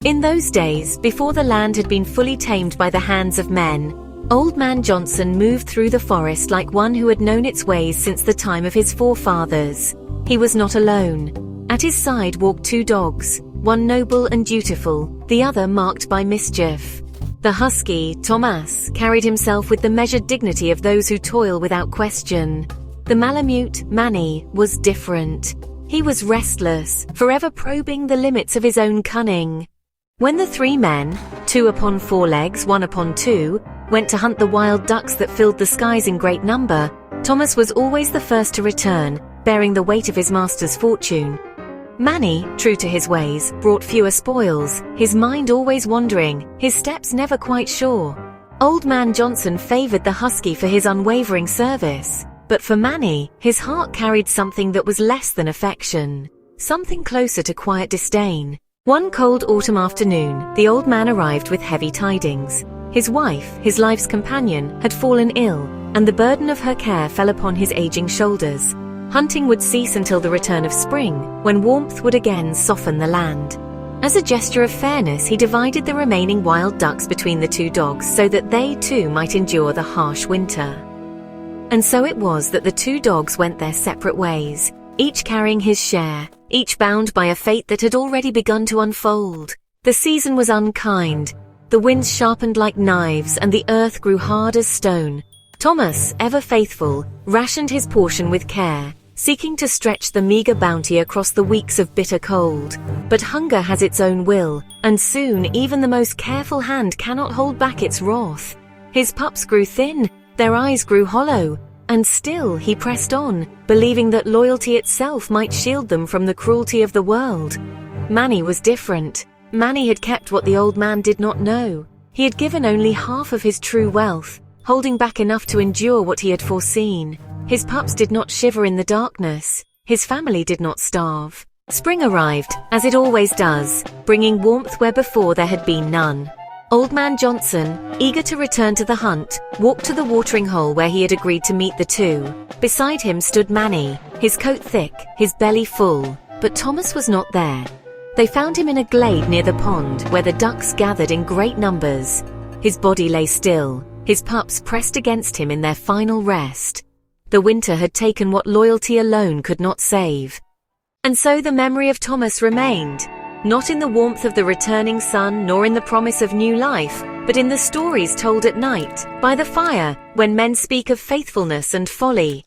In those days, before the land had been fully tamed by the hands of men, Old Man Johnson moved through the forest like one who had known its ways since the time of his forefathers. He was not alone. At his side walked two dogs, one noble and dutiful, the other marked by mischief. The husky, Tomas, carried himself with the measured dignity of those who toil without question. The malamute, Manny, was different. He was restless, forever probing the limits of his own cunning. When the three men, two upon four legs, one upon two, went to hunt the wild ducks that filled the skies in great number, Tomas was always the first to return, bearing the weight of his master's fortune. Manny, true to his ways, brought fewer spoils, his mind always wandering, his steps never quite sure. Old Man Johnson favored the husky for his unwavering service, but for Manny, his heart carried something that was less than affection, something closer to quiet disdain. One cold autumn afternoon, the old man arrived with heavy tidings. His wife, his life's companion, had fallen ill, and the burden of her care fell upon his aging shoulders. Hunting would cease until the return of spring, when warmth would again soften the land. As a gesture of fairness, he divided the remaining wild ducks between the two dogs so that they too might endure the harsh winter. And so it was that the two dogs went their separate ways, each carrying his share, each bound by a fate that had already begun to unfold. The season was unkind, the winds sharpened like knives, and the earth grew hard as stone. Tomas, ever faithful, rationed his portion with care, seeking to stretch the meager bounty across the weeks of bitter cold. But hunger has its own will, and soon even the most careful hand cannot hold back its wrath. His pups grew thin, their eyes grew hollow, and still he pressed on, believing that loyalty itself might shield them from the cruelty of the world. Manny was different. Manny had kept what the old man did not know. He had given only half of his true wealth, holding back enough to endure what he had foreseen. His pups did not shiver in the darkness. His family did not starve. Spring arrived, as it always does, bringing warmth where before there had been none. Old Man Johnson, eager to return to the hunt, walked to the watering hole where he had agreed to meet the two. Beside him stood Manny, his coat thick, his belly full, but Tomas was not there. They found him in a glade near the pond where the ducks gathered in great numbers. His body lay still, his pups pressed against him in their final rest. The winter had taken what loyalty alone could not save. And so the memory of Tomas remained, not in the warmth of the returning sun nor in the promise of new life, but in the stories told at night, by the fire, when men speak of faithfulness and folly.